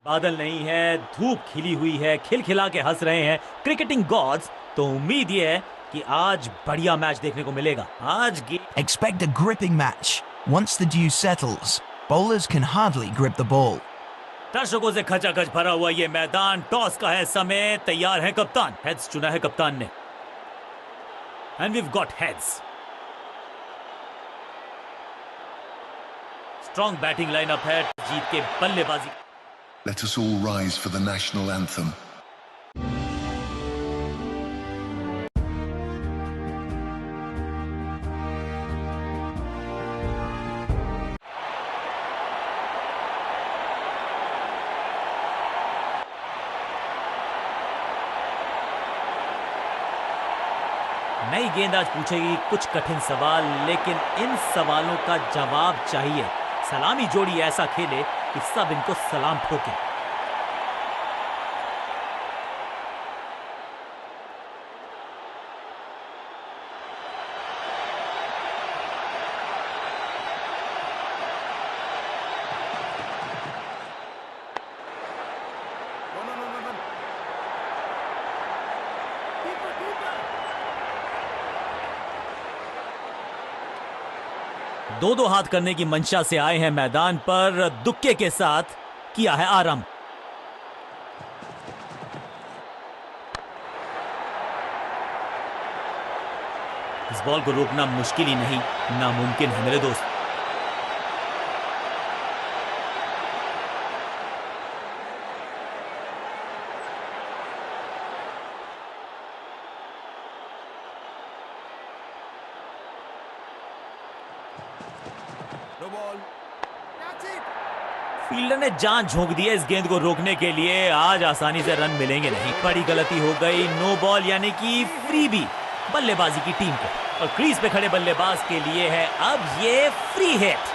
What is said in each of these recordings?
बादल नहीं है, धूप खिली हुई है, खिलखिला के हंस रहे हैं क्रिकेटिंग गॉड्स। तो उम्मीद ये है कि आज बढ़िया मैच देखने को मिलेगा। Expect a gripping match. Once the dew settles, bowlers can hardly grip the ball. दर्शकों से खचाखच भरा हुआ ये मैदान, टॉस का है समय, तैयार है कप्तान। हेड्स चुना है कप्तान ने, and we've got heads. Strong batting lineup है, जीत के बल्लेबाजी। Let us all rise for the national anthem. नई गेंद आज पूछेगी कुछ कठिन सवाल, लेकिन इन सवालों का जवाब चाहिए। सलामी जोड़ी ऐसा खेले कि सब इनको सलाम ठोके। दो हाथ करने की मंशा से आए हैं मैदान पर, दुक्के के साथ किया है आरंभ। इस बॉल को रोकना मुश्किल ही नहीं, नामुमकिन है मेरे दोस्त। फील्डर ने जान झोंक दी है इस गेंद को रोकने के लिए। आज आसानी से रन मिलेंगे नहीं। बड़ी गलती हो गई, नो बॉल यानी कि फ्री भी बल्लेबाजी की टीम को, और क्रीज पे खड़े बल्लेबाज के लिए है अब ये फ्री हिट।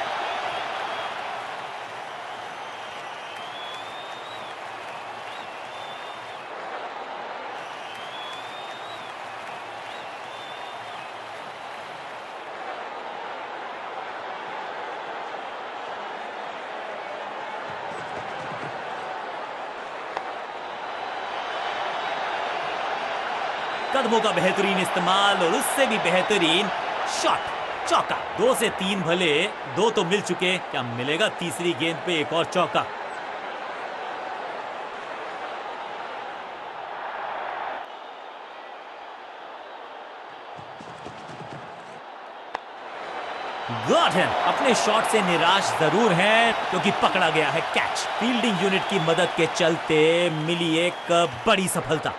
कदमों का बेहतरीन इस्तेमाल और उससे भी बेहतरीन शॉट, चौका। 2 से 3 भले, 2 तो मिल चुके, क्या मिलेगा तीसरी गेंद पे एक और चौका? Got him. अपने शॉट से निराश जरूर हैं क्योंकि पकड़ा गया है कैच। फील्डिंग यूनिट की मदद के चलते मिली एक बड़ी सफलता।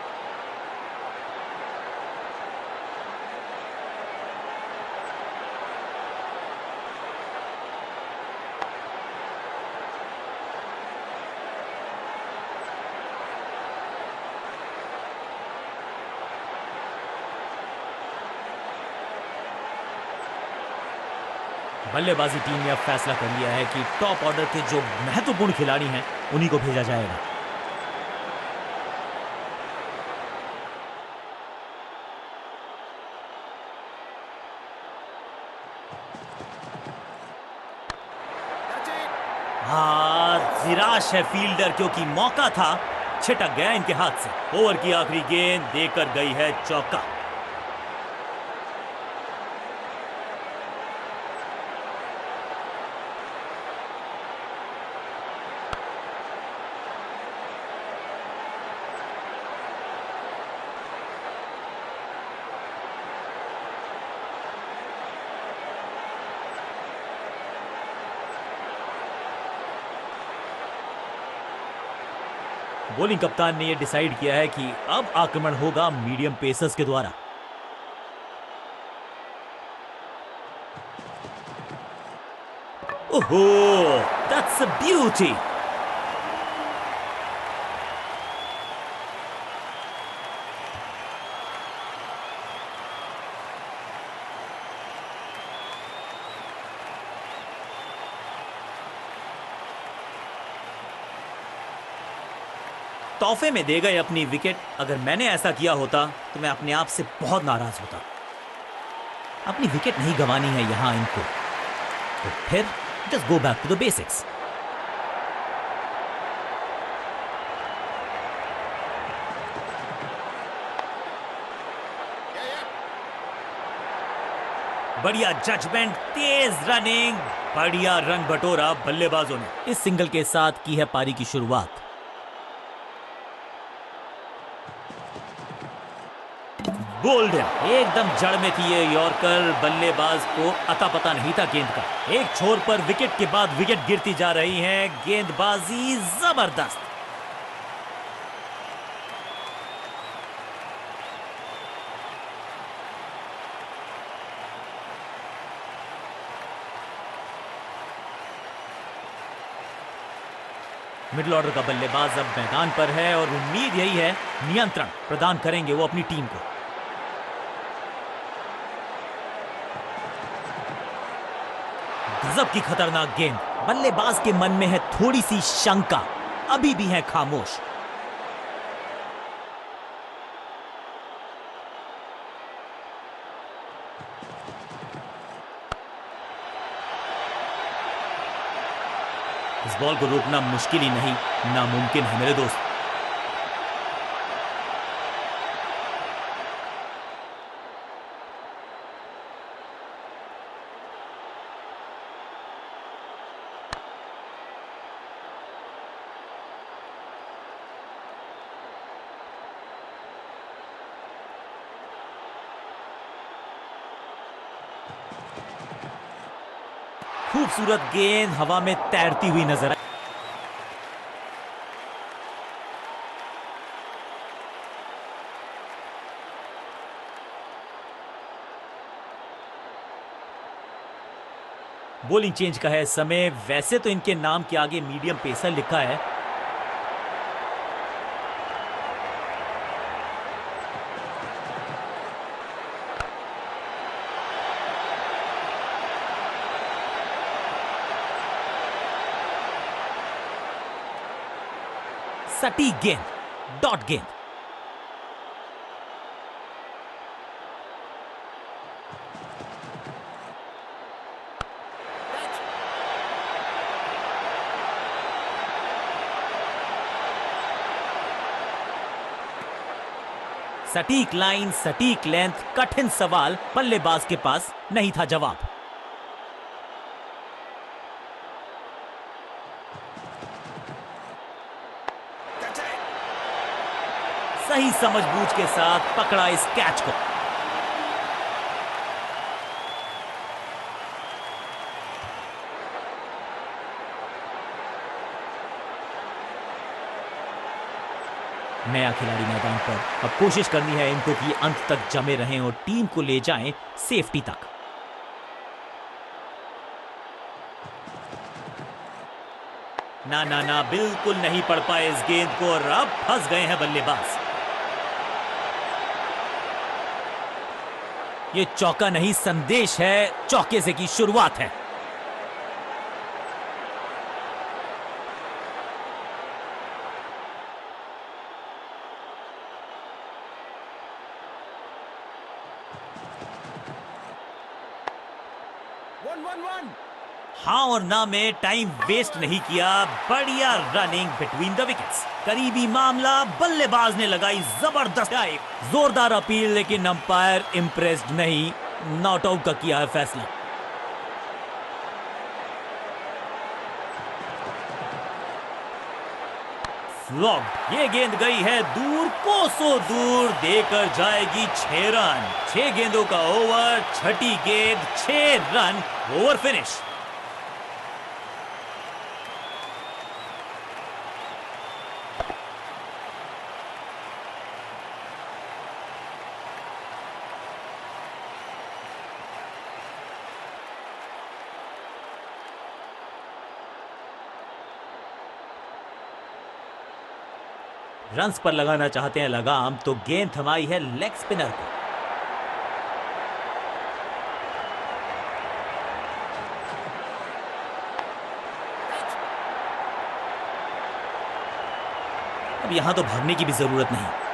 बल्लेबाजी टीम ने अब फैसला कर लिया है कि टॉप ऑर्डर के जो महत्वपूर्ण खिलाड़ी हैं उन्हीं को भेजा जाएगा। निराश है फील्डर क्योंकि मौका था, छिटक गया इनके हाथ से। ओवर की आखिरी गेंद देकर गई है चौका। बॉलिंग कप्तान ने यह डिसाइड किया है कि अब आक्रमण होगा मीडियम पेसर्स के द्वारा। ओहो, दैट्स अ ब्यूटी। तोहफे में दे गए अपनी विकेट। अगर मैंने ऐसा किया होता तो मैं अपने आप से बहुत नाराज होता। अपनी विकेट नहीं गंवानी है यहां इनको, तो फिर just go back to the basics. बढ़िया जजमेंट, तेज रनिंग, बढ़िया रन बटोरा बल्लेबाजों ने। इस सिंगल के साथ की है पारी की शुरुआत। बोल्ड एकदम जड़ में थी ये यॉर्कर, बल्लेबाज को अता पता नहीं था गेंद का। एक छोर पर विकेट के बाद विकेट गिरती जा रही है, गेंदबाजी जबरदस्त। मिडिल ऑर्डर का बल्लेबाज अब मैदान पर है और उम्मीद यही है नियंत्रण प्रदान करेंगे वो अपनी टीम को। गजब की खतरनाक गेंद, बल्लेबाज के मन में है थोड़ी सी शंका, अभी भी है खामोश। इस बॉल को रोकना मुश्किल ही नहीं, नामुमकिन है मेरे दोस्त। खूबसूरत गेंद हवा में तैरती हुई नजर आई। बॉलिंग चेंज का है समय। वैसे तो इनके नाम के आगे मीडियम पेसर लिखा है, सटीक गेंद, डॉट गेंद। सटीक लाइन, सटीक लेंथ, कठिन सवाल, बल्लेबाज के पास नहीं था जवाब। सही समझबूझ के साथ पकड़ा इस कैच को। नया खिलाड़ी मैदान पर, अब कोशिश करनी है इनको कि अंत तक जमे रहें और टीम को ले जाएं सेफ्टी तक। ना ना ना, बिल्कुल नहीं पड़ पाए इस गेंद को और अब फंस गए हैं बल्लेबाज। ये चौका नहीं, संदेश है, चौके से की शुरुआत है। हाँ और ना में टाइम वेस्ट नहीं किया, बढ़िया रनिंग बिटवीन द विकेट्स। करीबी मामला, बल्लेबाज ने लगाई जबरदस्त डाइव, जोरदार अपील, लेकिन अंपायर इंप्रेस्ड नहीं, नॉट आउट का किया है फैसला। फ्लॉग्ड, ये गेंद गई है दूर, कोसों दूर, देकर जाएगी 6 रन। 6 गेंदों का ओवर, छठी गेंद 6 रन, ओवर फिनिश। रन्स पर लगाना चाहते हैं लगाम, तो गेंद थमाई है लेग स्पिनर को। अब यहां तो भागने की भी जरूरत नहीं।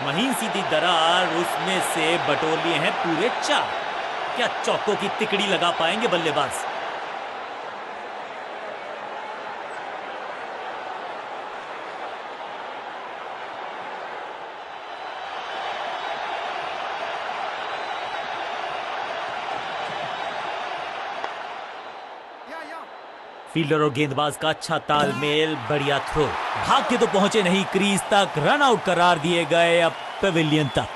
महीन सीधी दरार, उसमें से बटोर लिए हैं पूरे 4। क्या चौकों की तिकड़ी लगा पाएंगे बल्लेबाज? फील्डर और गेंदबाज का अच्छा तालमेल, बढ़िया थ्रो। भाग के तो पहुंचे नहीं क्रीज तक, रन आउट करार दिए गए अब पेविलियन तक।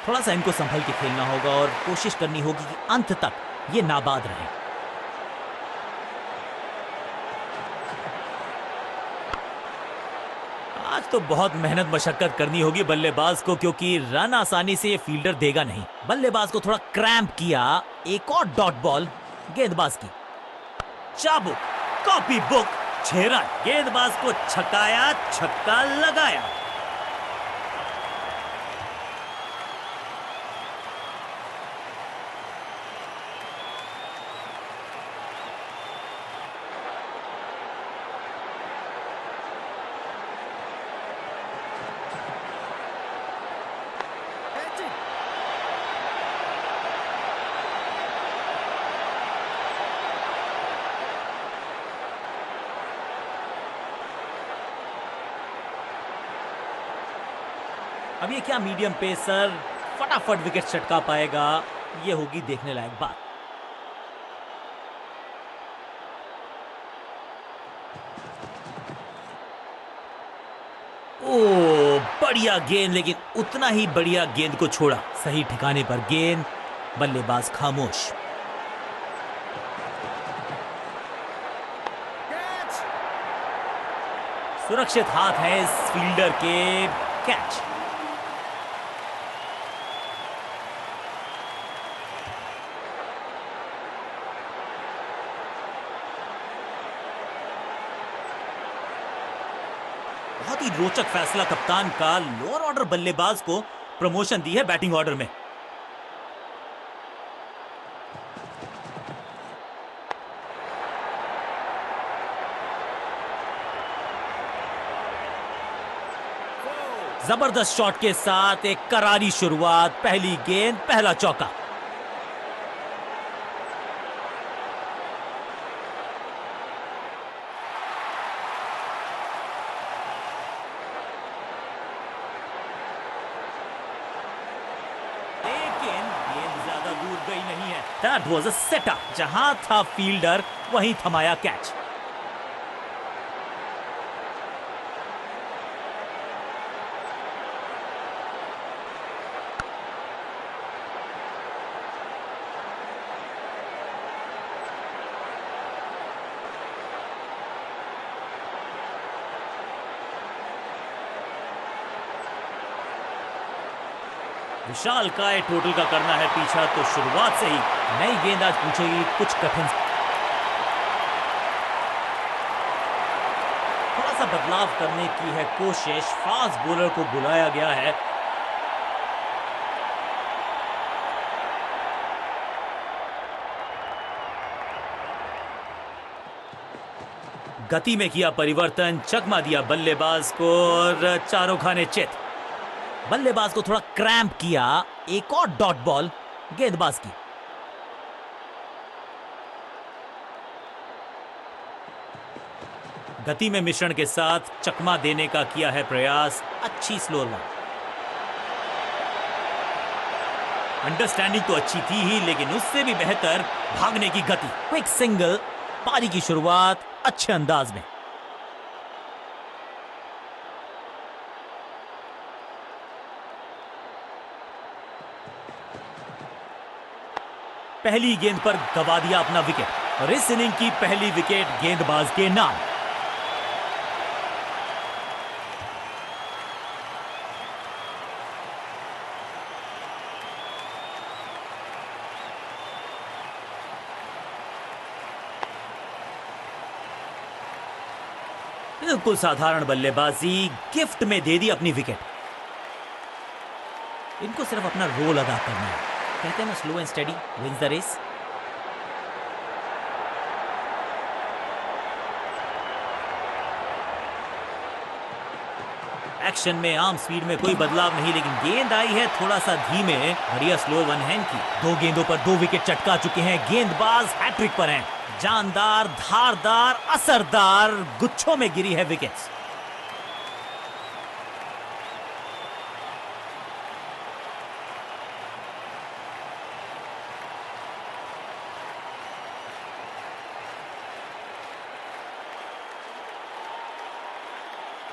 थोड़ा सा इनको संभल के खेलना होगा और कोशिश करनी होगी कि अंत तक ये नाबाद रहे। आज तो बहुत मेहनत मशक्कत करनी होगी बल्लेबाज को, क्योंकि रन आसानी से ये फील्डर देगा नहीं। बल्लेबाज को थोड़ा क्रैम्प किया, एक और डॉट बॉल गेंदबाज की। चाबुक, कॉपी बुक, 6 रन। गेंदबाज को छकाया, छक्का लगाया। अब ये क्या मीडियम पेसर फटाफट विकेट चटका पाएगा, ये होगी देखने लायक बात। ओ बढ़िया गेंद, लेकिन उतना ही बढ़िया गेंद को छोड़ा। सही ठिकाने पर गेंद, बल्लेबाज खामोश। सुरक्षित हाथ है इस फील्डर के, कैच। बहुत ही रोचक फैसला कप्तान का, लोअर ऑर्डर बल्लेबाज को प्रमोशन दी है बैटिंग ऑर्डर में। जबरदस्त शॉट के साथ एक करारी शुरुआत, पहली गेंद पहला चौका। गई नहीं है। That was a setup। जहां था फील्डर वहीं थमाया कैच। विशाल काय टोटल का करना है पीछा, तो शुरुआत से ही नई गेंद आज पूछेगी कुछ कठिन। थोड़ा सा बदलाव करने की है कोशिश, फास्ट बॉलर को बुलाया गया है। गति में किया परिवर्तन, चकमा दिया बल्लेबाज को और चारों खाने चित। बल्लेबाज को थोड़ा क्रैम्प किया, एक और डॉट बॉल गेंदबाज की। गति में मिश्रण के साथ चकमा देने का किया है प्रयास, अच्छी स्लो रन। अंडरस्टैंडिंग तो अच्छी थी ही, लेकिन उससे भी बेहतर भागने की गति। क्विक सिंगल, पारी की शुरुआत अच्छे अंदाज में। पहली गेंद पर गवा दिया अपना विकेट और इस इनिंग की पहली विकेट गेंदबाज के नाम। बिल्कुल साधारण बल्लेबाजी, गिफ्ट में दे दी अपनी विकेट। इनको सिर्फ अपना रोल अदा करना है। कहते हैं ना, slow and steady wins the race. Action में आम स्पीड में कोई बदलाव नहीं, लेकिन गेंद आई है थोड़ा सा धीमे। बढ़िया स्लो वन हैंड की। 2 गेंदों पर 2 विकेट चटका चुके हैं। गेंदबाज हैट्रिक पर हैं। जानदार, धारदार, असरदार गुच्छों में गिरी है विकेट्स।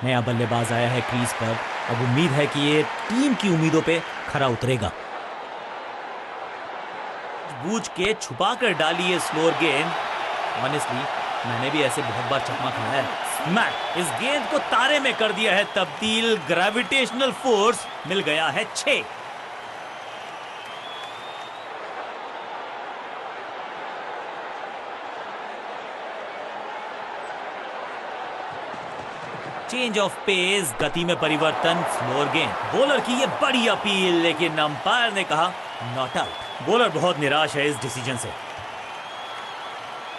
नया बल्लेबाज आया है क्रीज पर। अब उम्मीद है कि ये टीम की उम्मीदों पे खरा उतरेगा। बूझ के छुपा कर डाली है स्लोअर गेंद। ऑनेस्टली मैंने भी ऐसे बहुत बार चकमा खाया है। स्मैक इस गेंद को तारे में कर दिया है तब्दील। ग्रेविटेशनल फोर्स मिल गया है 6। चेंज ऑफ पेस, गति में परिवर्तन, स्लोअर गेंद। बॉलर की ये बड़ी अपील, लेकिन अंपायर ने कहा नॉट आउट। बॉलर बहुत निराश है इस डिसीजन से।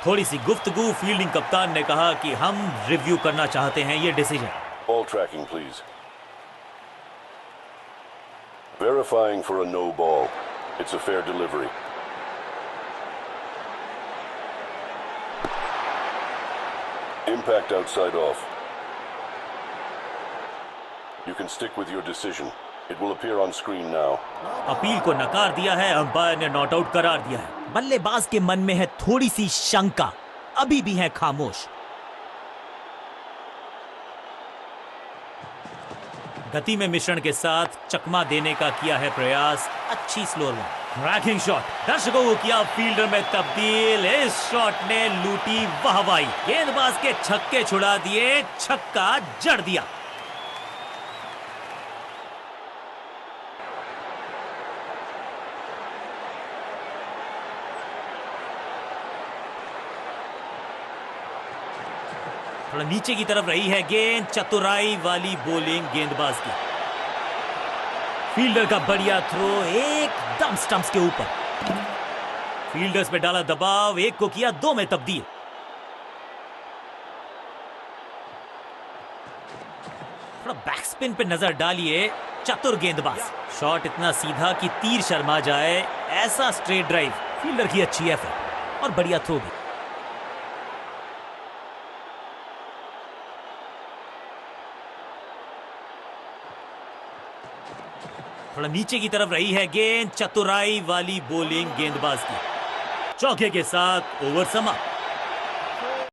थोड़ी सी गुफ्तगू, फील्डिंग कप्तान ने कहा कि हम रिव्यू करना चाहते हैं ये decision. Ball tracking, please. Verifying for a no ball. It's a fair delivery. Impact outside off. You can stick with your decision. It will appear on screen now. Appeal को नकार दिया है, अंपायर ने not out करार दिया है। बल्लेबाज के मन में है थोड़ी सी शंका, अभी भी है खामोश। गति में मिश्रण के साथ चकमा देने का किया है प्रयास। अच्छी स्लोअर वन, रैकिंग शॉट। दर्शकों को किया फील्डर में तब्दील। इस शॉट ने लूटी वाहवाही। गेंदबाज के छक्के छुड़ा दिए, छक्का जड़ दिया। थोड़ा नीचे की तरफ रही है गेंद। चतुराई वाली बॉलिंग गेंदबाज की। फील्डर का बढ़िया थ्रो, एकदम स्टंप्स के ऊपर। फील्डर्स पे डाला दबाव, एक को किया 2 में तब्दील। थोड़ा बैक स्पिन पे नजर डालिए, चतुर गेंदबाज। शॉट इतना सीधा कि तीर शर्मा जाए, ऐसा स्ट्रेट ड्राइव। फील्डर की अच्छी एफर्ट और बढ़िया थ्रो भी। थोड़ा नीचे की तरफ रही है गेंद। चतुराई वाली बॉलिंग गेंदबाज की। चौके के साथ ओवर समाप्त।